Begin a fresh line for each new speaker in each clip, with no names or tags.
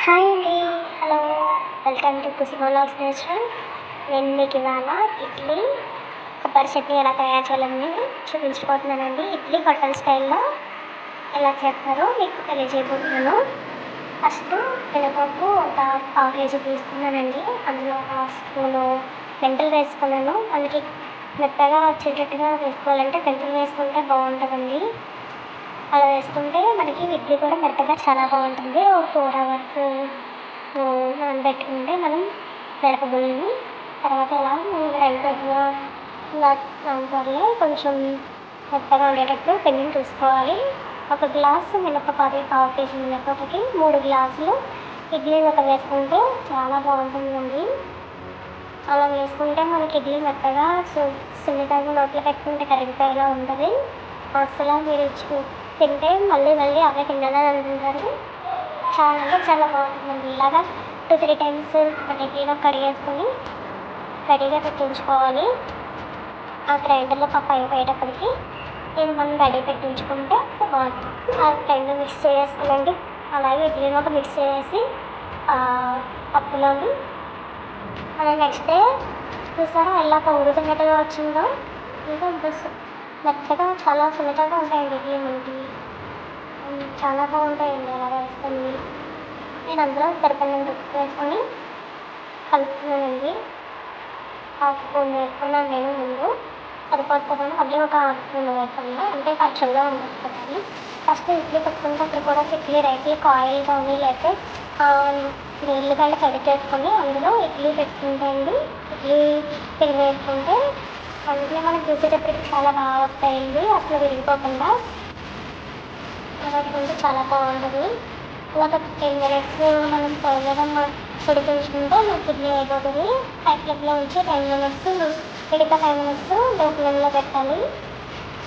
Hi అండి. Hello. Welcome to Kusuma vlogs nature. నేను మీకు ఇవాళ ఇడ్లీ కొబ్బరి చట్నీ ఎలా తయారు చేయాలని చూపించబోతున్నానండి. ఇడ్లీ హోటల్ స్టైల్లో ఎలా చేస్తారో మీకు తెలియజేయబోతున్నాను. ఫస్ట్ మినపప్పు ఒక పావు కేజీ తీసుకున్నానండి. అందులో ఒక స్పూను మెంతులు వేసుకున్నాను. అందుకే మెత్తగా వచ్చేటట్టుగా వేసుకోవాలంటే మెంతులు వేసుకుంటే బాగుంటుందండి. అలా వేసుకుంటే మనకి ఇడ్లీ కూడా మెత్తగా చాలా బాగుంటుంది. ఒక 4 hours నానబెట్టుకుంటే మనం మినపగుళ్ళని తర్వాత ఇలా దాంట్లో కొంచెం మెత్తగా ఉండేటట్టు పిండిని చూసుకోవాలి. ఒక గ్లాసు మినపప్పు, పావు కేజీ మినపప్పుకి 3 గ్లాసులు ఇడ్లీ రవ్వ వేసుకుంటే చాలా బాగుంటుందండి. అలా వేసుకుంటే మనకి ఇడ్లీ మెత్తగా సున్నితంగా నోట్లో పెట్టుకుంటే కరిగిపోయేలా ఉంటుంది. అసలు మీరు తింటే మళ్ళీ మళ్ళీ అవే తినాలని అనుకుంటారు. చాలా అంటే చాలా బాగుంటుందండి. ఇలాగా 2-3 times నీట్గా కడిగేసుకొని రెడీగా పెట్టించుకోవాలి. ఆ గ్రైండర్లో పప్పు అయిపోయేటప్పటికి నేను మనం రెడీ పెట్టించుకుంటే బాగుంటుంది. ఆ రెండు మిక్స్ చేసేసుకోండి. అలాగే ఇడ్లీలో ఒక మిక్స్ చేసి పప్పులోని మనం నెక్స్ట్ డే చూసారా ఎలా పొంగుతున్నట్టుగా వచ్చిందో. ఇంకా మెత్తగా చాలా సున్నితంగా ఉంటాయండి ఇడ్లీ మనకి. చాలా బాగుంటాయండి అలా వేసుకొని. నేను అందులో సరిపడినంత ఉప్పు వేసుకొని కలుపుతున్నానండి. హాఫ్ స్పూన్ వేసుకున్నాను నేను ముందు. సరిపోతుందని మళ్ళీ ఒక హాఫ్ స్పూన్ వేసుకున్నాను. అంటే కొంచెంగా ఉంటుంది. ఫస్ట్ ఇడ్లీ పెట్టుకునేటప్పుడు కూడా ఇడ్లీ రైస్కి ఆయిల్ కానీ లేకపోతే నీళ్ళు కానీ కడి చేసుకొని అందులో ఇడ్లీ పెట్టుకుంటే ఇడ్లీ పిండి వేసుకుంటే అందులో మనం చూసేటప్పటికి చాలా బాగా వస్తాయండి. అసలు విరిగిపోకుండా అలాంటి చాలా బాగుంటుంది. ఒక 15 minutes మనం త్వరగా ఉడికించుకుంటే మనకి ఇడ్లీ అయిపోతుంది. హై ఫ్లేమ్లో ఉంచి 10 minutes మిగతా 5 minutes లో ఫ్లేమ్లో పెట్టాలి.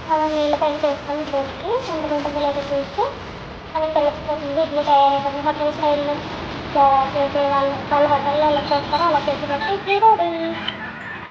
మనం నీళ్ళు పైన చేసుకొని చూసి ఉంటుంది లేదా చూసి మనకి తెలిసిపోతుంది ఇడ్లీ తయారైపోతుంది. హోటల్ స్టైల్లో చేసే వాళ్ళ హోటల్లో ఎలా చేస్తారో అలా చేసి బట్టి ఇడ్లీ రెడీ.